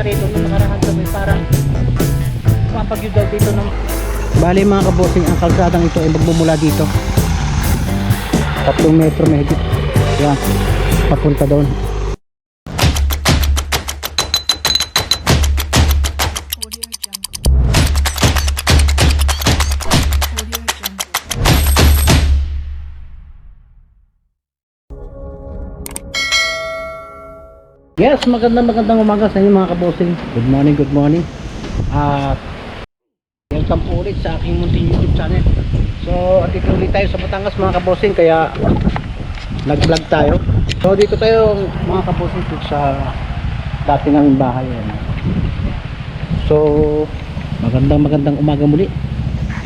rito nung nakarahan kami, parang mapagyo daw dito ng bali mga kabosing. Ang kalsadang ito ay magmumula dito 3 metro mahigit yan papunta doon. Yes, magandang umaga sa inyo mga kabosing. Good morning, good morning. At welcome po ulit sa aking munting YouTube channel. So, dito ulit tayo sa Batangas mga kabosing, kaya nag-vlog tayo. So, dito tayo mga kabosing sa dati naming bahay. So, magandang umaga muli.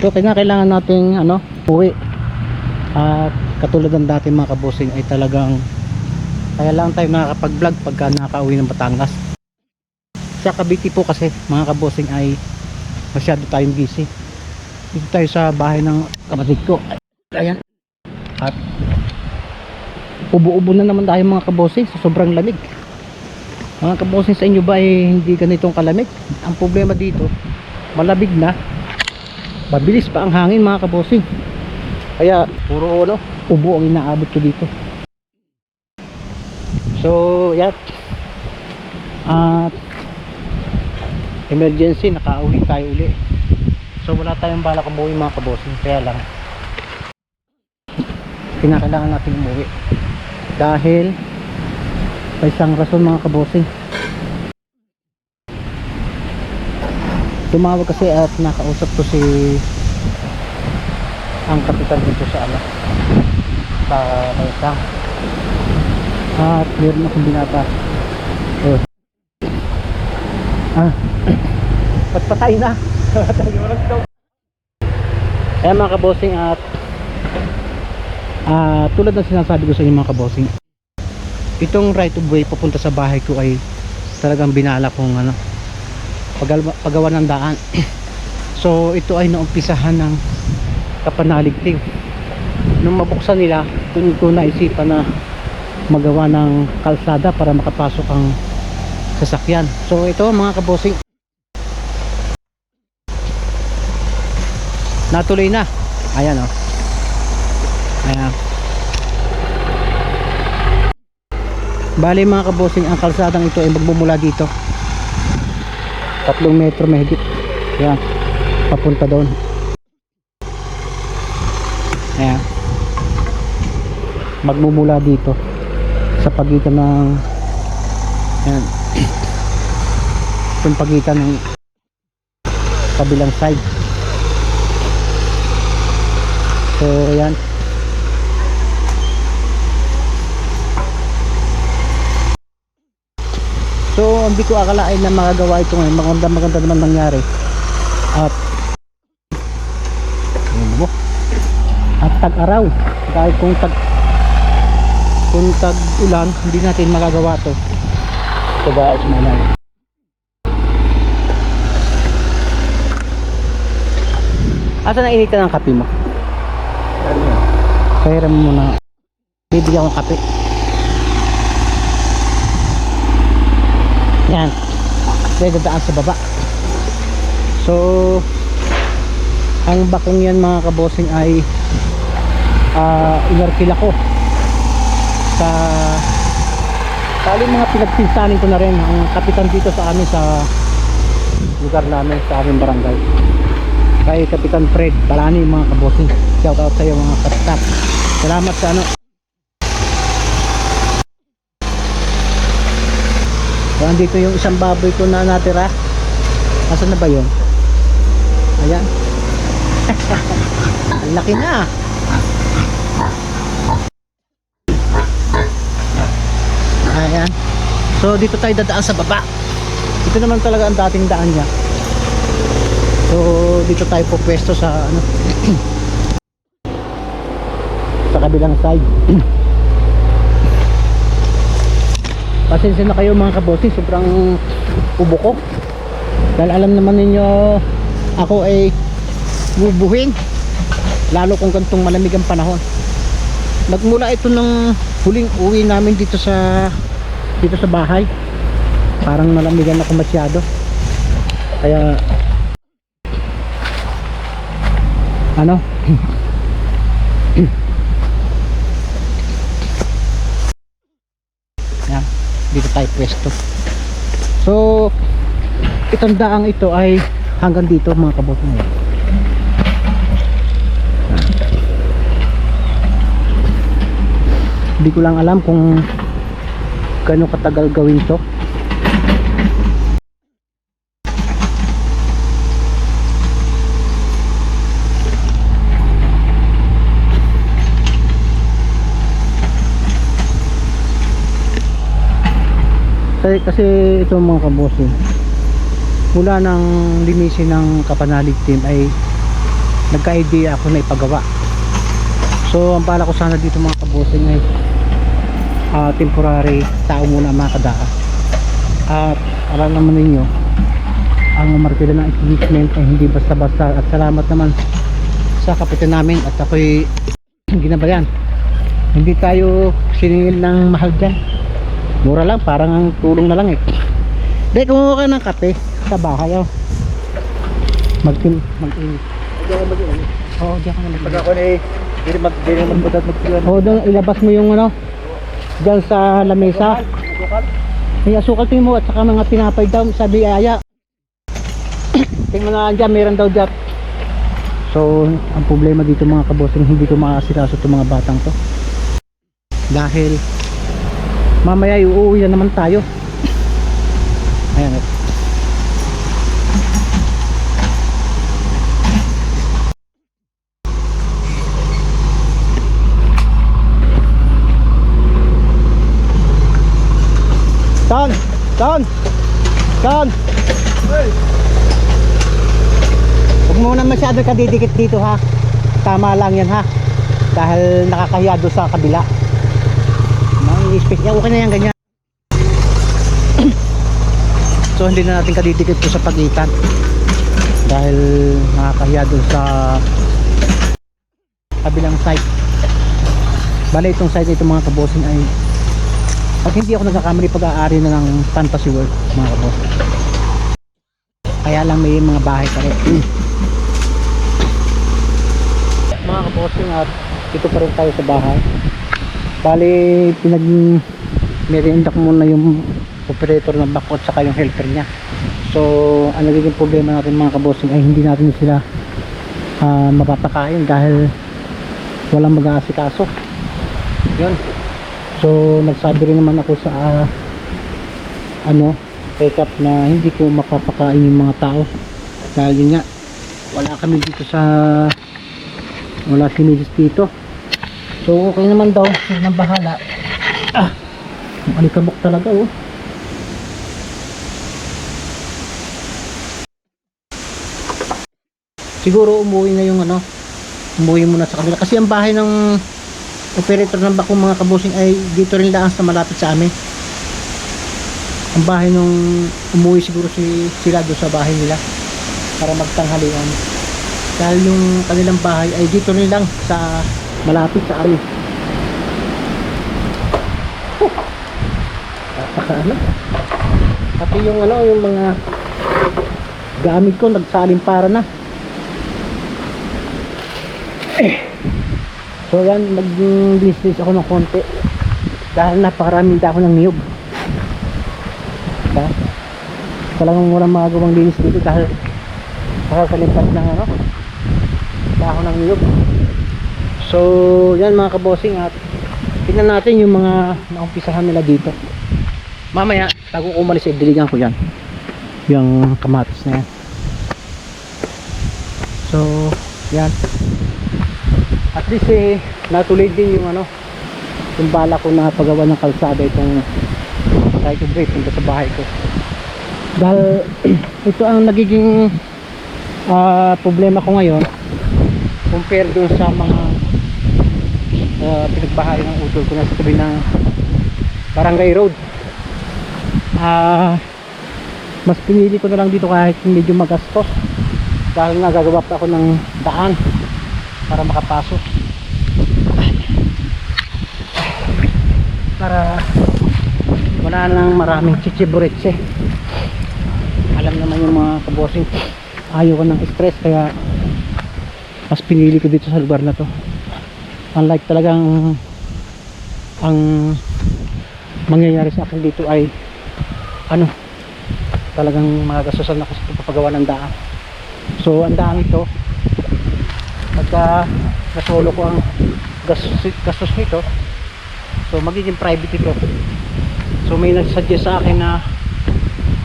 So, kailangan nating uwi. At katulad ng dati mga kabosing ay talagang kaya lang tayo nakakapag-vlog pagka nakaka-uwi ng Batangas. Sa Cavite po kasi mga kabosing ay masyado tayong busy. Dito tayo sa bahay ng kapatid ko. Ayan. At ubo-ubo na naman tayo mga kabosing sa sobrang lamig. Mga kabosing, sa inyo ba ay hindi ganitong kalamig? Ang problema dito, malamig na, mabilis pa ang hangin mga kabosing. Kaya puro ubo ang inaabot ko dito. So, yan. At emergency, nakauwi tayo uli. So, wala tayong balak umuwi mga kabosing. Kaya lang, kinakailangan natin umuwi. Dahil, may isang rason mga kabosing. Tumawag kasi at nakausap ko si ang kapitan dito sa sa Maysang. At meron akong binata. Patay na. Ayan mga kabosing, at tulad ng sinasabi ko sa inyo mga kabosing, itong right of way papunta sa bahay ko ay talagang binala kong paggawa ng daan. So ito ay naumpisahan ng kapanaligting. Nung mabuksan nila, doon ko naisipan na magawa ng kalsada para makapasok ang sasakyan. So ito mga kabosing, natuloy na. Ayan ayan. Bali mga kabosing, ang kalsadang ito ay magmumula dito 3 metro mahigit yan papunta doon. Ayan, magmumula dito sa pagitan ng yan yung pagitan ng kabilang side. So yan, so hindi ko akalain na magagawa ito ngayon. Maganda naman nangyari. At tag-araw, dahil kung tag-ulan hindi natin magagawa to. So guys, manay, asa na initan ng kape mo? Kaya mo muna, bibigyan ko kape. Yan, may dadaan sa baba. So ang bakong yan mga kabosing ay inarkila ko sa mga pinagpinsanin ko na rin ang kapitan dito sa amin sa lugar namin, sa aming barangay, kay Kapitan Fred Balani mga kabosing. Shout out sa iyo mga kapitan, salamat sa So andito yung isang baboy ko na natira. Nasaan na ba yun? Ayan. Ang laki na. Ayan. So dito tayo dadaan sa baba. Ito naman talaga ang dating daan niya. So dito tayo po pwesto sa sa kabilang side. Pasensya na kayo mga kabosing, sobrang ubo ko. Dahil alam naman ninyo, ako ay bubuhin, lalo kung gantong malamig ang panahon. Nagmula ito ng huling uwi namin dito sa bahay. Parang nalamigan ako masyado. Kaya ano yan, dito tayo pwesto. So itong daang ito ay hanggang dito mga kabossing. Hindi ko lang alam kung gaano katagal gawin to. Kasi ito mga kabossing, mula nang linisin ng kapanalig team ay nagka-idea ako na ipagawa. So ang bala ko sana dito mga kabossing ay temporary tao muna ang makadaan. At alam naman ninyo, ang markila ng equipment ay hindi basta-basta. At salamat naman sa kapitan namin at ako'y ginabayan. Hindi tayo siningil ng mahal dyan, mura lang, parang ang tulong na lang eh. Hindi, kumuha ka ng kape sa bahay oh. Mag-init. Oo, diyan ka na mag-init. Pag ako na eh, hindi naman mag-init. Oo, doon ilabas mo yung ano dyan sa lamesa. May asukal tingin mo at saka mga tinapay daw, sabi Aya. Tingnan mo na dyan, meron daw dyan. So ang problema dito mga kabossing, hindi ko makasikaso itong mga batang to dahil mamaya uuwi na naman tayo. Ayan. Don! Huwag mo na masyado kadidikit dito ha. Tama lang yan ha. Dahil nakakahiya doon sa kabila. May space. Okay na yan ganyan. So hindi na natin kadidikit po sa pagitan. Dahil nakakahiya doon sa kabilang side. Bale itong side nito mga kabossing ay, pag hindi ako nagkakamali, pag-aari na ng Fantasy World mga kabossing. Kaya lang may mga bahay pa rin. Mga kabossing, at dito pa rin tayo sa bahay. Bali pinag-merienda ko muna yung operator ng bakot saka yung helper niya. So ang nagiging problema natin mga kabossing ay hindi natin sila mapapakain dahil walang mag-aasikaso. Yun. So nagsabi rin naman ako sa take up na hindi ko mapapakain yung mga tao dahil yun nga, wala kami dito wala si Mrs. dito. So okay naman daw, sila nang bahala. Ang alikabok talaga oh. Siguro umuwi na yung umuwi muna sa kanila kasi ang bahay ng operator ng bakong mga kabossing ay dito rin lang sa malapit sa amin. Ang bahay nung umuwi siguro sila doon sa bahay nila para magtanghalian dahil yung kanilang bahay ay dito rin lang sa malapit sa amin. Pati yung yung mga gamit ko nagsalin para na. So yan, mag-business ako ng konti dahil napakaraming dako ng niyog. Talagang murang magagawang linis dito dahil nakakalipat ng dako ng niyog. So yan mga kabossing, at tingnan natin yung mga naumpisahan nila dito. Mamaya bago ko umalis diligan ko yan yung kamatis na yan. So yan, at least natuloy din yung yung bala ko na paggawa ng kalsada itong kahit yung break punta sa bahay ko dahil ito ang nagiging problema ko ngayon compare dun sa mga pinagbahay ng utol ko na sa tabi ng Barangay Road. Mas pinili ko na lang dito kahit medyo magastos dahil nagagawa pa ako ng daan para makapasok, para wala nang maraming chichiburitse. Alam naman yung mga kabosing, ayaw ko ng stress, kaya mas pinili ko dito sa lugar na to. Unlike talagang ang mangyayari sa akin dito ay ano, talagang magagastusan ako sa pagpagawa ng daan. So ang daan ito, pagka nasolo ko ang gastos nito, so magiging private ito. So may nagsuggest sa akin na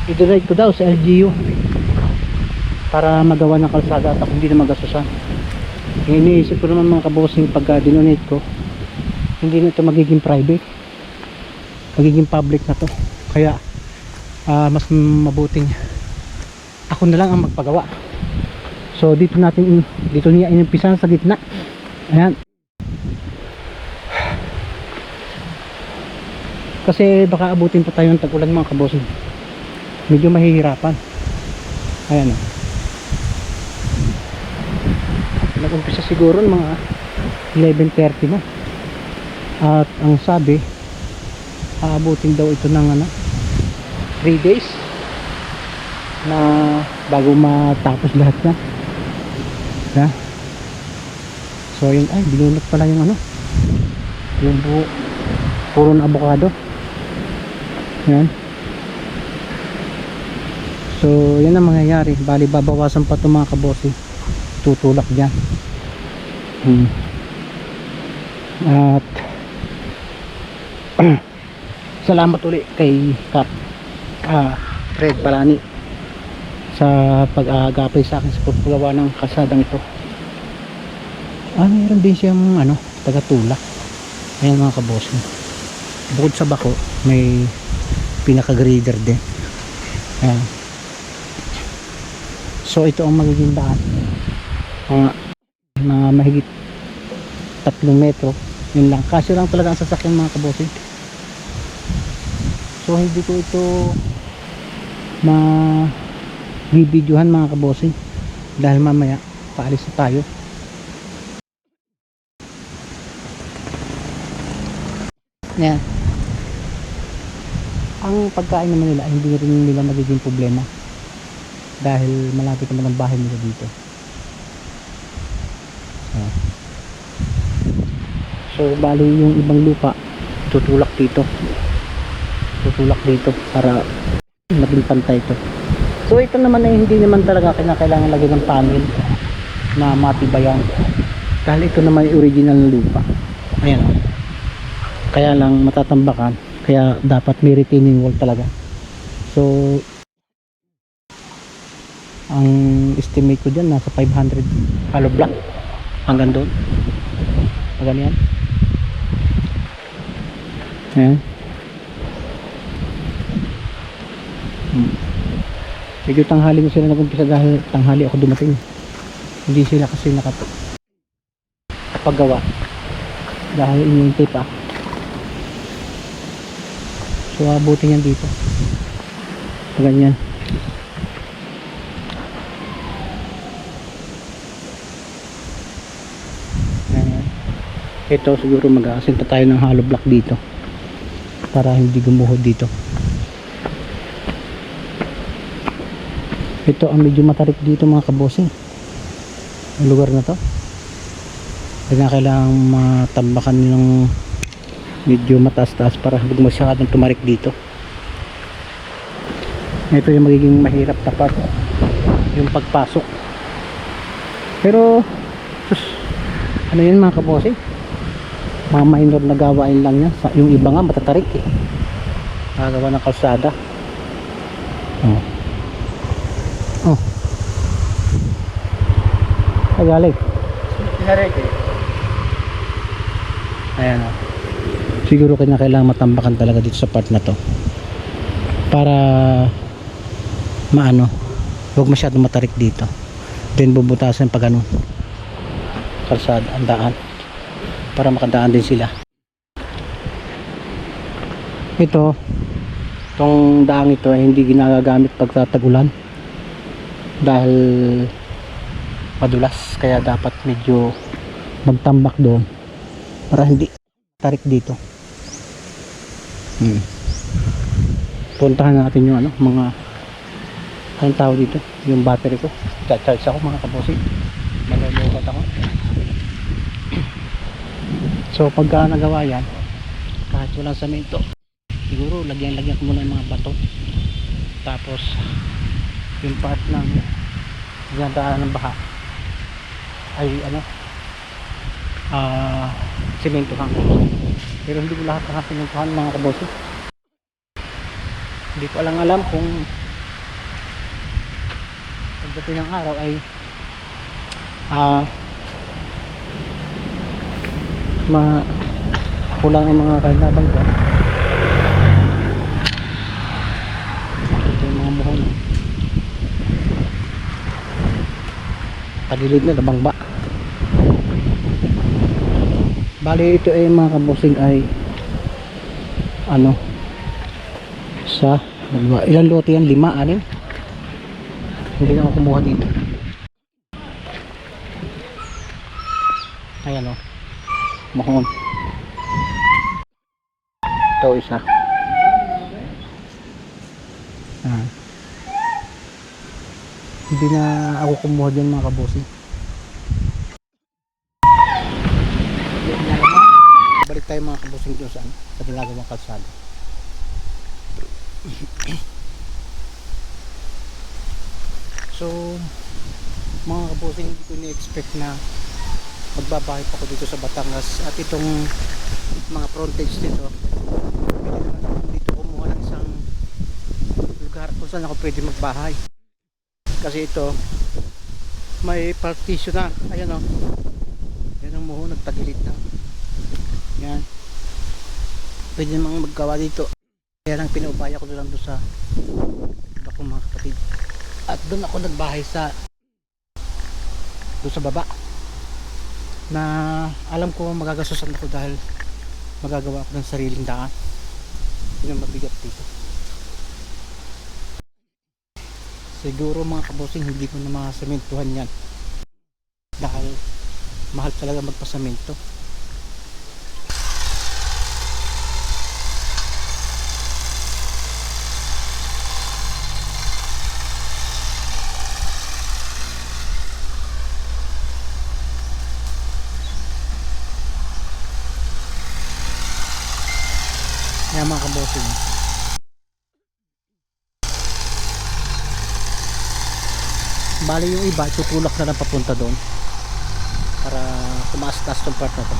i-donate ko daw sa LGU para magawa ng kalsada at ako hindi na magastusan. Iniisip ko naman mga kabosing, pagka dinonate ko, hindi na ito magiging private, magiging public na to. Kaya mas mabuting ako na lang ang magpagawa. So dito niya inumpisan sa gitna. Ayan. Kasi baka abutin pa tayo ng tag-ulan mga kabosing. Medyo mahihirapan. Ayan o. Nag-umpisa siguro mga 11:30 na. At ang sabi, aabutin daw ito ng 3 days na bago matapos lahat na. Yeah. So yun, ay binunot pala yung yung buo, puro na avocado. Yan. So yan ang mangyayari, bali babawasan pa ito mga kabosing, tutulak dyan. At salamat ulit kay Kap Fred Palani sa pag-aagapay sa akin sa pagpagawa ng kalsadang ito. Mayroon din siyang taga-tulak. Ayan mga kabosing, bukod sa bako may pinaka-grader din. Ayan. So ito ang magiging daan, mahigit 3 metro, yun lang, kasi lang talaga ang sasakyan mga kabosing. So hindi ko ito bibidyohan mga kabosing dahil mamaya paalis na tayo. Yan. Ang pagkain naman nila hindi rin nila magiging problema dahil malapit naman ang bahay nila dito. So bali yung ibang lupa tutulak dito para maging pantay ito. So ito naman ay hindi naman talaga kailangan lagyan ng panel na matibayan dahil ito naman ay original na lupa. Ayan, kaya lang matatambakan, kaya dapat may retaining wall talaga. So ang estimate ko dyan nasa 500 hollow block hanggang doon, ganyan. Ayan. Medyo tanghali na sila nag-umpisa dahil tanghali ako dumating. Hindi sila kasi nakapagawa dahil inintay pa. So abutin yan dito, ganyan. Ito siguro mag-aasin pa tayo ng hollow block dito para hindi gumuhod dito. Ito ang medyo matarik dito mga kabosing, ang lugar na to. Kailangan matambakan ng medyo mataas-taas para huwag masyadong tumarik dito. Ito yung magiging mahirap na part, yung pagpasok. Pero ano yan mga kabosing, mga minor na gawain lang yan. Yung iba nga matatarik gagawa ng kalsada. Galing ayan siguro kailangan matambakan talaga dito sa part na to para huwag masyadong matarik dito, then bubutasan pag kalsada ang daan para makadaan din sila. Itong daang ito ay hindi ginagamit pagtatagulan dahil madulas, kaya dapat medyo magtambak doon para hindi tarik dito. puntahan natin yung ano, mga anong tawag dito, yung battery ko. Charge ako mga kabossing, malulubat ako. So pagka nagawa yan, kahit walang semento, siguro lagyan ko muna ng mga bato, tapos yung part ng dinadaanan ng baha ay ano, sementohan. Pero hindi ko lahat ng sementohan mga kabossing. Hindi ko alam kung pagdating ng araw ay kulang ang mga kalabang dyan. Ito yung mga muhon, tagilid na nabangba. Bali ito ay mga kabossing ay ano, sa ilang lote yan, 5, 6. Hindi na ako kumuha dito. Ayan o, mahon. Ito isa. Hindi na ako kumuha dyan mga kabossing. Balik tayo mga kabossing doon sa ginagawang kalsada. So mga kabossing, hindi ko ni-expect na magbabahay pa ako dito sa Batangas. At itong mga frontage dito, pwede naman ako dito kumuha ng isang lugar kung saan ako pwede magbahay. Kasi ito may partition na. Ayan o, yan ang muho, nagtagilid na. Yan, pwede namang maggawa dito. Kaya lang pinaubaya ko lang doon sa iba kong mga kapatid. At doon ako nagbahay doon sa baba, na alam ko magagasusan ako dahil magagawa ako ng sariling daan. Yun ang mabigat dito. Siguro mga kabossing, hindi ko na masementuhan yan dahil mahal talaga magpasemento. Kaya mga kabossing, bali yung iba tutulak na lang papunta doon para tumaas-taas tong part na to.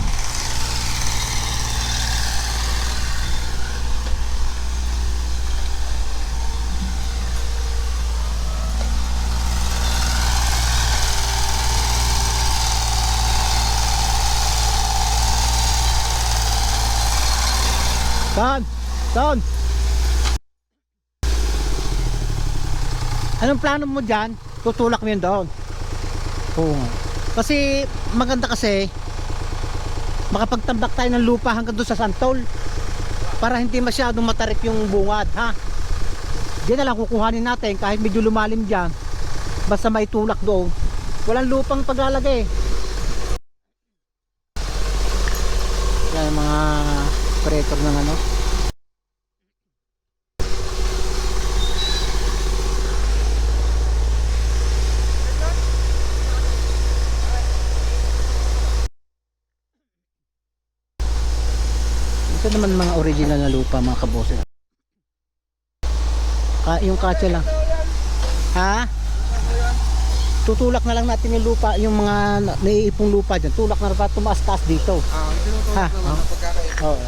Son! Anong plano mo dyan? Tutulak mo yun doon? Oo. Kasi maganda kasi makapagtambak tayo ng lupa hanggang doon sa santol para hindi masyadong matarik yung bungad, ha? Diyan na lang kukuhanin natin kahit medyo lumalim dyan, basta may tulak doon. Walang lupang paglalagay. Yan ang mga operator ng ano. Ito naman mga original na lupa mga kabossing. Yung katsa lang. Ha? Tutulak na lang natin yung lupa, yung mga naiipong lupa dyan. Tulak na ba tumaas-taas dito? Ha? Oo.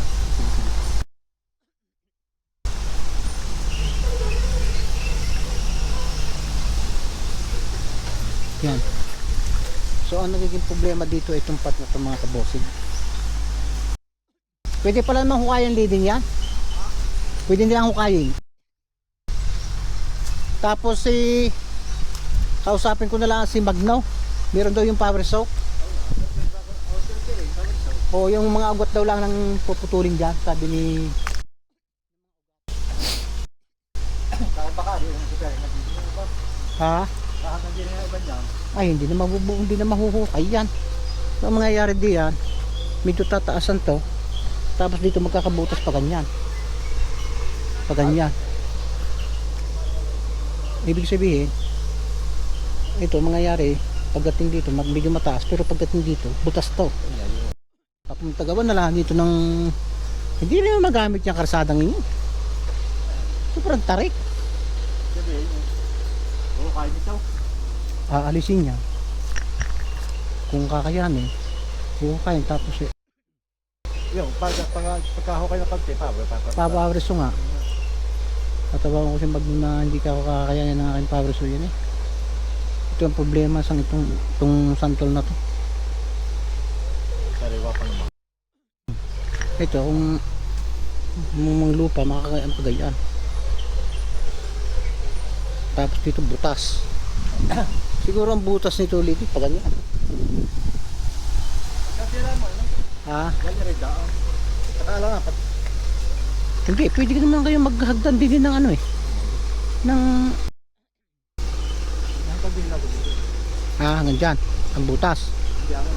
Yan. So ang nagiging problema dito itong part na ito mga kabossing. Pwede pala naman hukayin leading yan. Pwede nilang hukayin. Tapos kausapin ko na lang si Magno. Meron daw yung power soak. O yung mga ugat daw lang ng puputulin dyan. Sabi ni ha? Ay hindi na mahuhukay yan. So ang mangyayari diyan, medyo tataasan to. Tapos dito magkakabutas pa ganyan. Ibig sabihin, ito mangyayari, pagdating dito, medyo mataas, pero pagdating dito, butas to. Tapos tagawan na lang dito ng, hindi rin magamit yung karsadang inyo. Sobrang tarik. Sabihin, kaya nito. Aalisin niya. Kung kakayanin, kakayanin tapos Yung, pagkahukay na konti, power so nga. Tatawagan ko siya pag na hindi ka ako kakayanin ng aking power so yan eh. Ito ang problema sa itong santol na to. Sariwa pa naman. Ito kung mga lupa makakayaan pa ganyan. Tapos dito butas. Siguro ang butas nito ulit pa ganyan. Kasira mo, ano? Ha? Ganyan rin daan. Akala nga, Hindi, pwede ka naman kayo maghagdan din ng ano eh. Ng yung pagbilang ko dito. hanggang dyan. Ang butas. Hindi ako.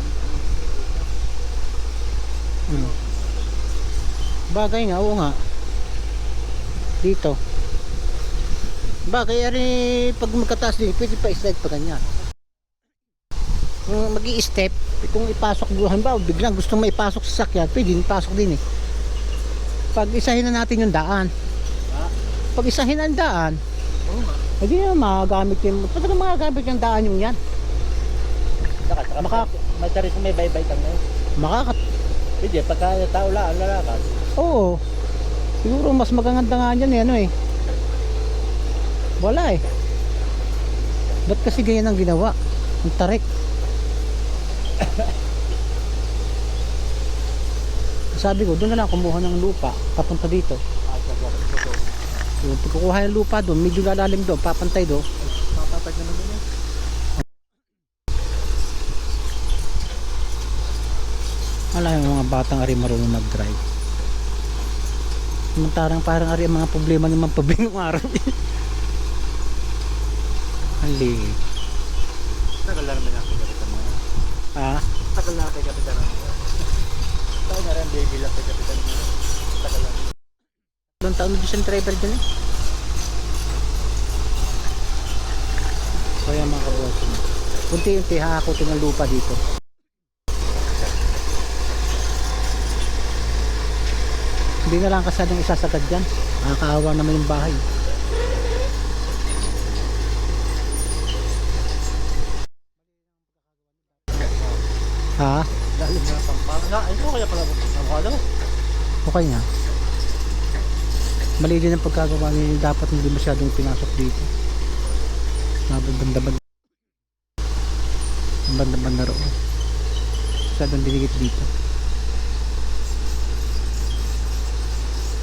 Bagay nga, oo nga. Dito. Bagay, ari pag magkataas din, pwede pa slide pa ganyan. Kung mag-i-step, kung ipasok buhan ba, biglang gustong maipasok sa sakyan, pwede ipasok din eh. Pag isahin na natin yung daan. Pag isahin ang daan, Oo nga. hindi na magagamit yung, pati na magagamit yung daan yung yan. May tarik may baybay kang ngayon. Makakat, Hindi, pagka tao lang, ang lalakad. oo. Siguro mas magaganda nga yan eh, ano eh. Wala eh. Ba't kasi ganyan ang ginawa? Ang tarik. Sabi ko, doon na lang kumuha ng lupa, papunta dito. So, pag kukuha ng lupa doon, medyo lalalim doon, papantay doon. Papatag na naman yun. Wala yung mga batang ari marunong mag-drive. Samantarang parang ari ang mga problema naman pabingong araw. Ang liit. Tagal na naman ako kapitan mo. Ha? Tagal na kay kapitan mo. Tagal na rin baby lang kay kapitan mo. Tagal na. Doon taon na siyang driver dyan eh. So yan mga kabosin. Unti-unti hakakutin ng lupa dito. Hindi na lang kasadang isasagad dyan. Nakakaawa naman yung bahay. Ha? Lalim na pampang. Ano kaya pala nakakala ko? Okay nga. Mali din ang pagkagawa niya. Dapat hindi masyadong pinasok dito. Banda-banda. Banda-banda roon. Masyadong dinigit dito.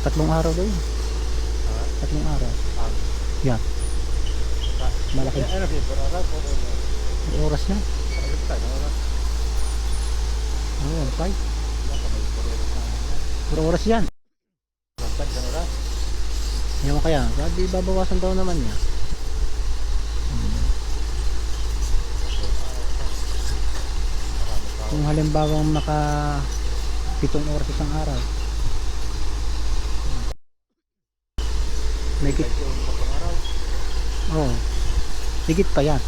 3 araw daw yun. 3 araw. Yan. Malaki. Ano ba? Pura po. Ang oras niya. Oo, 5. 4 oras yan. Yan mo kaya. Sabi babawasan daw naman niya. Kung halimbawa maka 7 oras isang araw. May higit. Oo. Higit pa yan.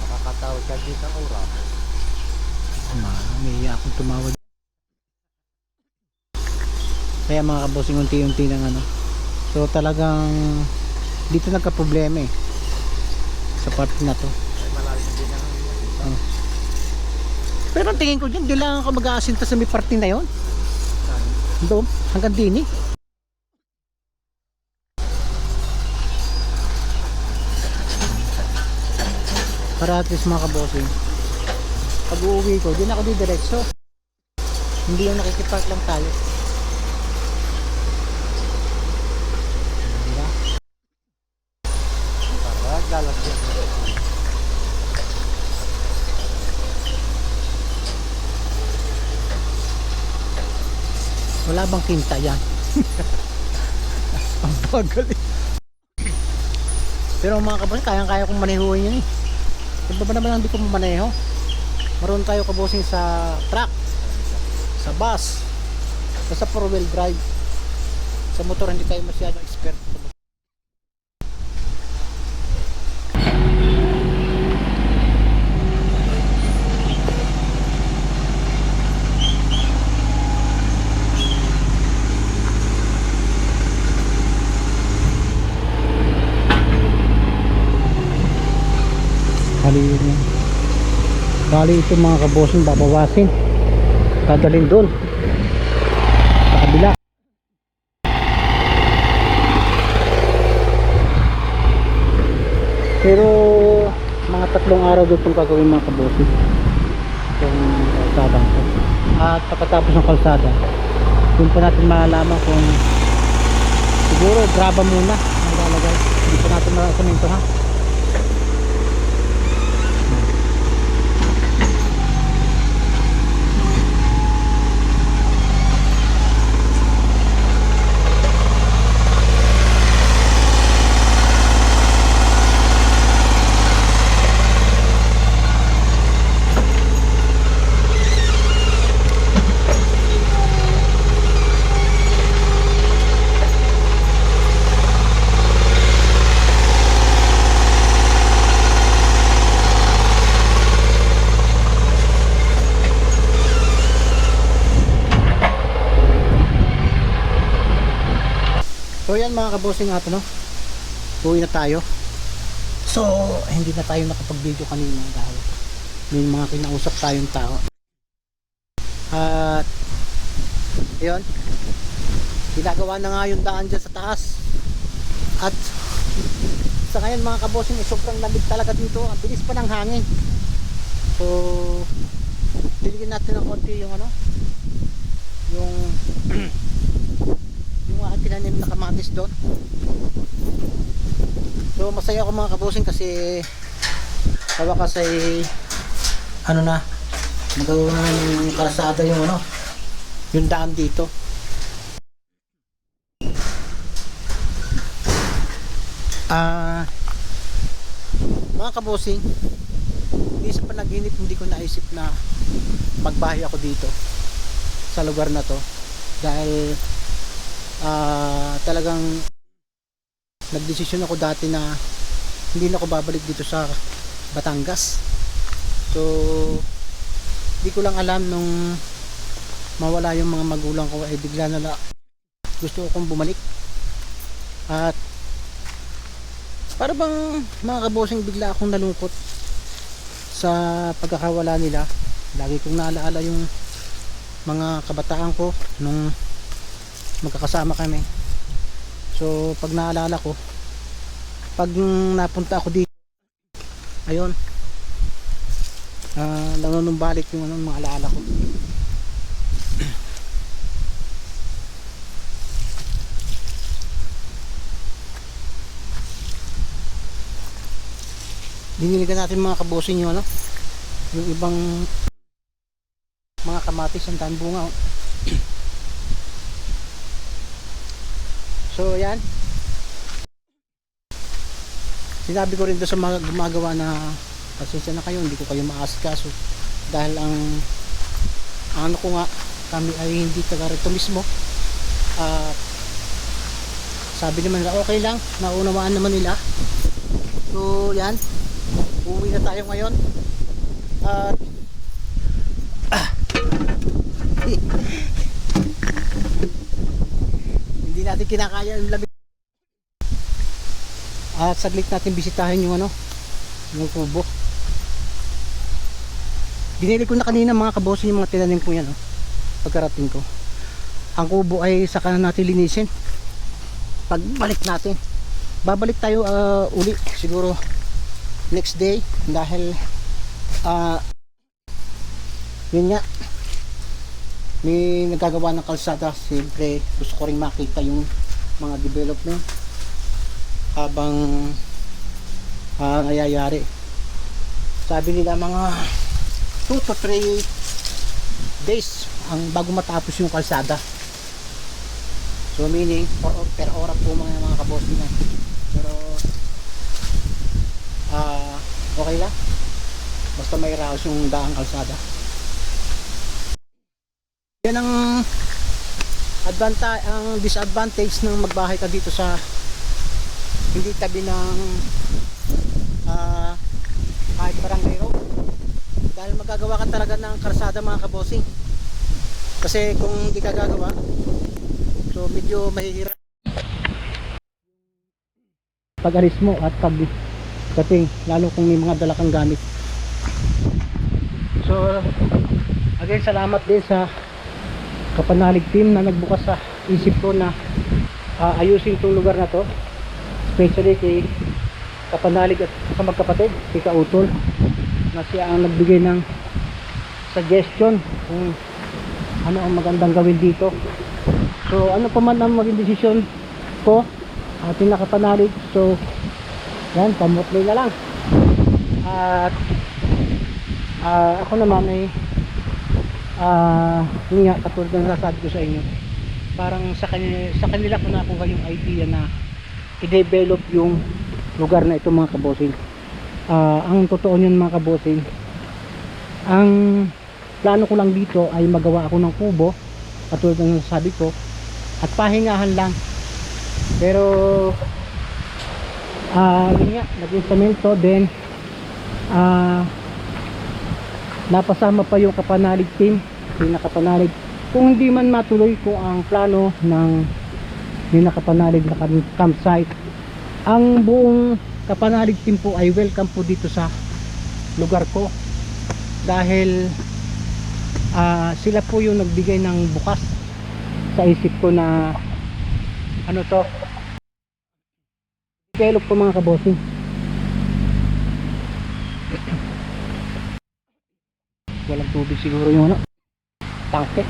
Nakakatawag ka dito ang oras. May akong tumawag. Kaya mga kabosing unti-unti ng ano. So talagang dito nagka-problema eh. Sa part na to. Ay malalim din ang Pero ang tingin ko dyan, di lang ako mag-aasinta sa may party na yon. Doon, hanggang din eh. Para at least mga kabosing, pag uuwi ko, di na ako didiretso. Hindi yung nakikipark lang tayo. Diba? para lalagyan. Wala bang kinta yan? Ang bagal eh. Pero mga kabosing, kayang-kaya kong manehuin yun eh. Iba ba naman hindi ko maneho? Maroon tayo kabosing sa truck, sa bus, sa 4-wheel drive. Sa motor hindi tayo masyadong expert sa motor. Bali ito mga kabosing babawasin, dadalhin doon sa kabila. Pero mga 3 araw doon itong gagawin mga kabosing, itong kalsadang to. At pagkatapos ng kalsada doon pa natin malalaman kung siguro graba muna ang lalagay, hindi pa natin marasamento ha. So yan mga kabosing ato no, uwi na tayo. So hindi na tayo nakapag-video kanina dahil may mga kinausap tayong tao. At yun, ginagawa na nga yung daan dyan sa taas. At sa ngayon mga kabosing sobrang lamig talaga dito, ang bilis pa ng hangin. So diligin natin ng konti yung ano, yung aking tinanim na kamatis doon. So masaya ako mga kabosing kasi tawakas ay ano na, magawa na ng kalsada yung ano, yung daan dito. Mga kabosing, hindi sa panaginip hindi ko naisip na magbahay ako dito sa lugar na to dahil talagang nagdesisyon ako dati na hindi na ako babalik dito sa Batangas. So hindi ko lang alam nung mawala yung mga magulang ko ay bigla na gusto akong bumalik. At para bang mga kabosing bigla akong nalungkot sa pagkakawala nila. Lagi kong naalaala yung mga kabataan ko nung magkakasama kami. So pag naalala ko, pag napunta ako dito, ayun, nanunumbalik yung mga alaala ko. Diniligan natin mga kabosing yung ano, yung ibang mga kamatis ang daan bunga. So yan, sinabi ko rin doon sa mga gumagawa na pasensya na kayo, hindi ko kayo maasikaso dahil ang ano ko nga, kami ay hindi taga rito mismo. Sabi naman nila okay lang, naunawaan naman nila. So yan, uwi na tayo ngayon. At hindi natin kinakaya yung lamig. At saglit natin bisitahin yung ano, yung kubo. Binili ko na kanina mga kabosing yung mga tinanim ko yan, oh, pagkarating ko. Ang kubo ay saka na natin linisin pagbalik natin. Babalik tayo uli siguro next day dahil yun nga, may nagagawa ng kalsada. Siyempre gusto ko rin makita yung mga development habang nangyayari. Sabi nila mga 2 to 3 days ang bago matapos yung kalsada. So meaning per oras po mga kabosing na. Pero okay lang basta may raos yung daang kalsada. Yan ang ang disadvantage ng magbahay ka dito sa hindi tabi ng kahit barangay road, dahil magagawa ka talaga ng karsada mga kabosing. Kasi kung hindi ka gagawa, so medyo mahihirap pag-alis mo at pag-dating, lalo kung may mga dala kang gamit. So again, salamat din sa Kapanalig team na nagbukas sa isip ko na ayusin itong lugar na to, especially kay Kapanalig at sa magkapatid, kay Kautol, na siya ang nagbigay ng suggestion kung ano ang magandang gawin dito. So ano pa man ang maging desisyon ko, ating Kapanalig, so yan, pamutlay na lang. At ako naman ay yun nga, katulad ng nasabi ko sa inyo, parang sa kanila ko nakuha yung idea na i-develop yung lugar na ito mga kabosing. Ang totoo nyon mga kabosing, ang plano ko lang dito ay magawa ako ng kubo katulad ng nasabi ko at pahingahan lang. Pero yun nga, naging semento, then napasama pa yung Kapanalig team, Kapanalig. Kung hindi man matuloy ko ang plano ng Kapanalig na campsite, ang buong Kapanalig team po ay welcome po dito sa lugar ko, dahil sila po yung nagbigay ng bukas sa isip ko na ano to, develop ko mga kabosing. Walang tubig siguro yung ano, tangke.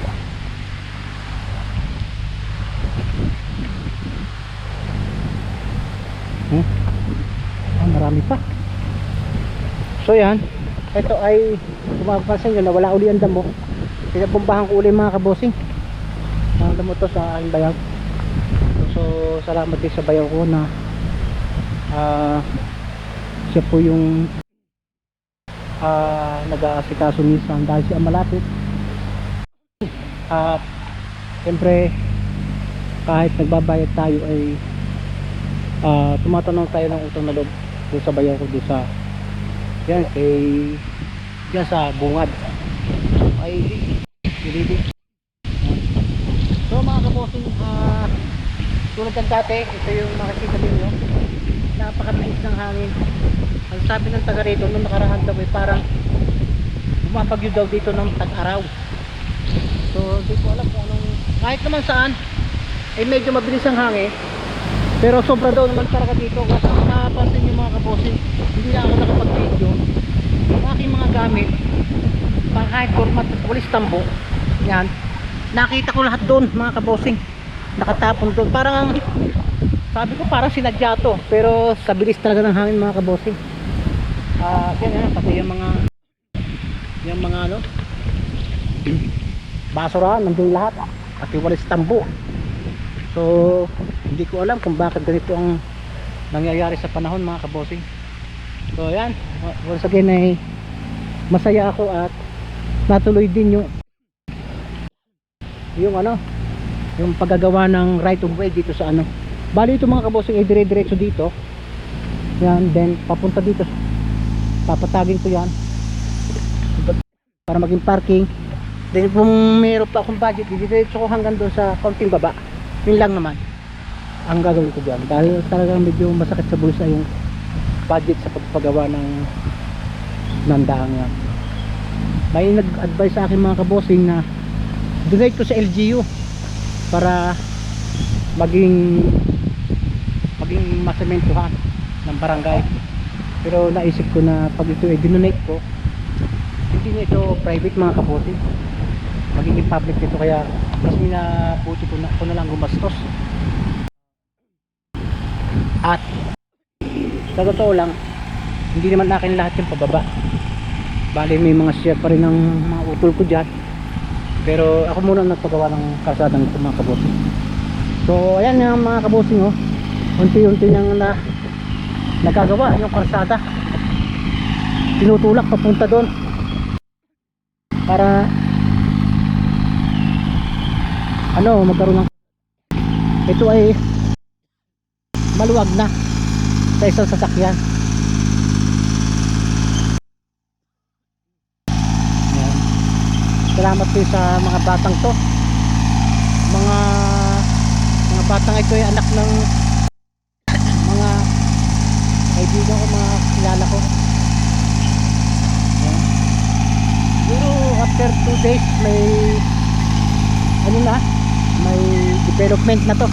Marami pa. So yan, ito ay kung mapapansin nyo na wala uli ang damo, pinabombahan ko uli mga kabosing ang damo to sa aking bayaw. So salamat din sa bayaw ko na siya po yung nag-aasikaso minsan dahil siya malapit. At siyempre kahit nagbabayad tayo ay tumatanong tayo ng utang na loob doon sa bayaw ko, doon sa yan dyan sa bungad ay hindi. So mga kabosing, tulad ng dati, ito yung makikita ninyo, napakabilis ng hangin. Ang sabi ng taga rito nung nakarahan daw ay parang bumabagyo daw dito ng tag-araw. So hindi ko alam kung anong, kahit naman saan ay medyo mabilis ang hangin, pero sobra daw naman talaga dito. Kasi napapansin nyo mga kabosing, hindi na ako nakapag-video, yung aking mga gamit pang kahit format at walis tambo, yan, nakita ko lahat doon mga kabosing, nakatapon doon. Parang sabi ko parang sinadya to, pero sa bilis talaga ng hangin mga kabosing. Yan, pati yung mga ano, basurahan nandun lahat, pati walis tambo. So hindi ko alam kung bakit ganito ang nangyayari sa panahon mga kabosing. So yan, once again ay masaya ako at natuloy din yung ano, yung paggagawa ng right of way dito sa ano. Bali ito mga kabosing ay dire-diretso dito. Yan, then papunta dito, papatagin ko yan para maging parking. Then kung mayroon pa akong budget, diretso ko hanggang doon sa konting baba. Yun lang naman ang gagawin ko dyan, dahil talagang medyo masakit sa bulsa yung budget sa pagpagawa ng daang yan. May nag-advise sa akin mga kabosing na donate ko sa LGU para maging masementohan ng barangay. Pero naisip ko na pag ito ay dinonate ko, hindi na ito private mga kabosing, magiging public ito, kaya mas minabuti ko na lang gumastos. At sa totoo lang, hindi naman akin lahat yung pababa, bali may mga share pa rin ng mga utol ko dyan, pero ako muna nagpagawa ng kalsadang ito mga kabosing. So ayan yung mga kabosing, oh, unti-unti niyang nagagawa yung kalsada, tinutulak papunta doon para magkaroon ng ito ay maluwag na sa isang sasakyan. Ayan. Salamat po sa mga batang to, mga batang ito ay anak ng mga kaibigan ko, mga kilala ko. Ayan. Siguro after 2 days may may development na to.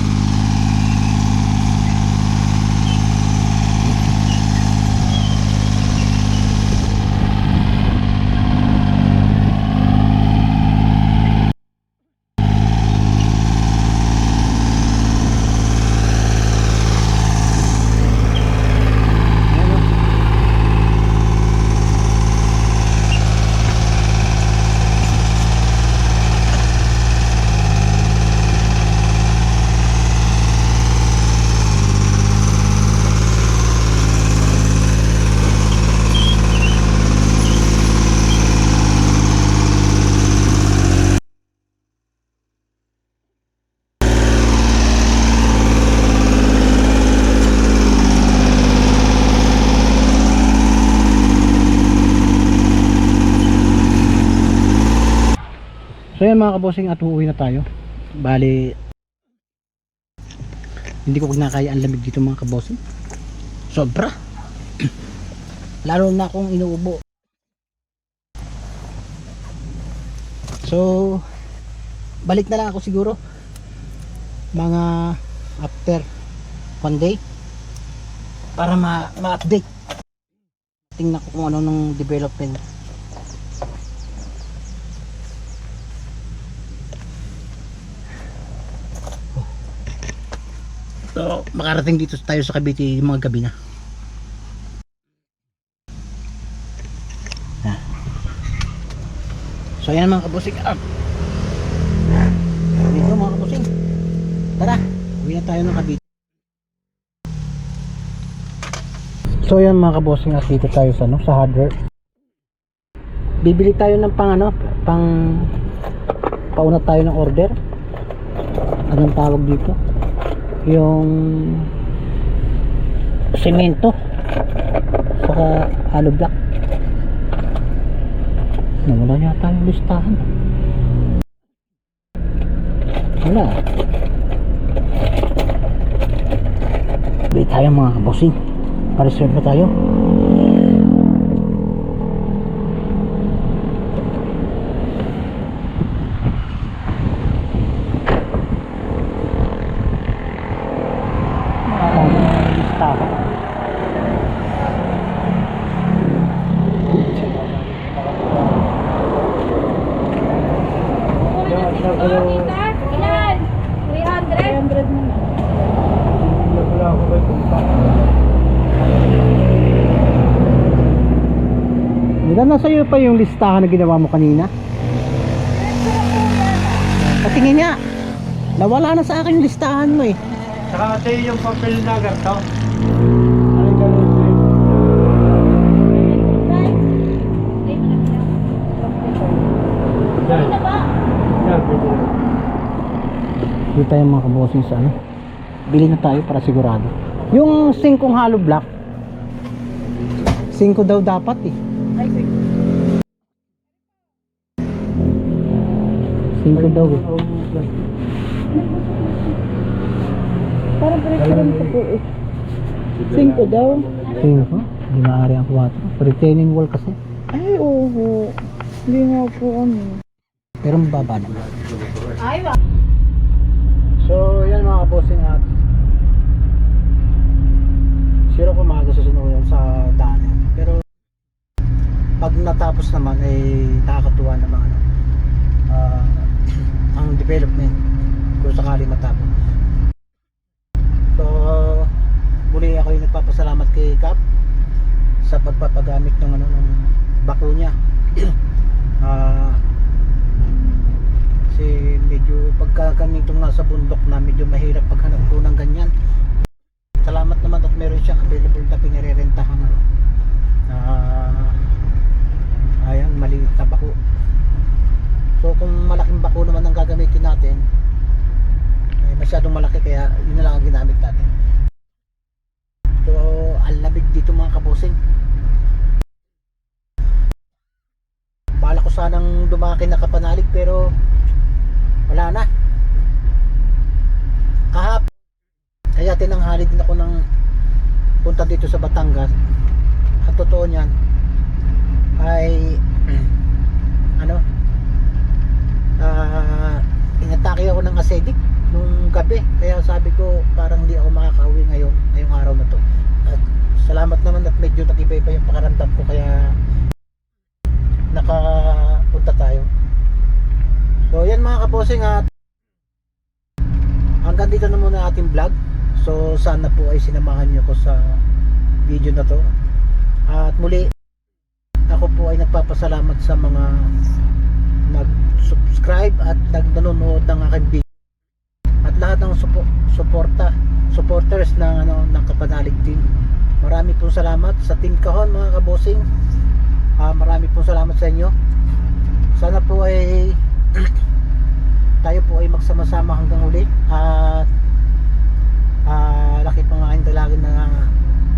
So yan mga kabosing, at uuwi na tayo. Bali, hindi ko kinakaya ang lamig dito mga kabosing. Sobra. Lalo na akong inuubo. So balik na lang ako siguro mga after 1 day para ma-update. Tingnan ko kung ano ng development. So, makarating dito tayo sa Cavite mga gabi na. So ayan mga kabusing. Dito mga kabusing. Tara, uwi na tayo ng Cavite. So ayan mga kabusing, at dito tayo sa hardware. Bibili tayo ng pauna tayo ng order. Anong tawag dito? Yung semento saka hollow block. Nawala yata yung listahan. Wala. Bili tayo mga kabosing. Pa-reserve na tayo. Ilan? 300? 300 muna. Diba nasa iyo pa yung listahan na ginawa mo kanina? Patingin nga. Nawala na sa akin yung listahan mo eh. Saka ate yung papel na ganito. Ano ba? Dito tayo mga kabosing sa bili na tayo para sigurado. Yung 5 hollow block 5 daw dapat eh. Ay, sige. 5 daw eh. Parang pre-current ko po eh. 5 daw? 5? Hindi maaari ang 4. Retaining wall kasi. Ay, oo. Hindi nga po Pero mababa naman. Ay, ba? So yan mga kabosing, at siro ko maaga susunod yan sa daan yan. Pero pag natapos naman ay nakakatuwa naman ang development kung sakali matapos. So muli ako yung nagpapasalamat kay Cap sa pagpapagamit ng ng bako niya. Kasi medyo pagka ganitong nasa bundok na, medyo mahirap paghanap po ng ganyan. Salamat naman at meron siyang available na pinirerentahan ayan, maliit na bako. So kung malaking bako naman ang gagamitin natin, masyadong malaki kaya yun na lang ang ginamit natin. So ang lamig dito mga kabosing. Bala ko sanang dumaki na Kapanalig pero wala na. Kaya tinanghali din ako ng punta dito sa Batangas. At totoo niyan ay inatake ako ng acidic nung gabi, kaya sabi ko parang hindi ako makakauwi ngayong araw na to. At salamat naman at medyo natibay pa yung pakaramdam ko kaya nakapunta tayo. So yan mga kabosing, at hanggang dito na muna ating vlog. So sana po ay sinamahan niyo ko sa video na to. At muli ako po ay nagpapasalamat sa mga nag-subscribe at nanonood ng aking video at lahat ng supporters ng Kapanalig team. Marami pong salamat sa Team Kahon mga kabosing. Marami pong salamat sa inyo. Sana po ay tayo po ay magsama-sama hanggang uli at laki pang aking dalangin na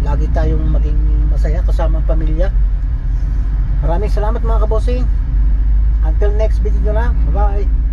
lagi tayong maging masaya kasama ang pamilya. Maraming salamat mga kabosing. Until next video na lang. Bye bye.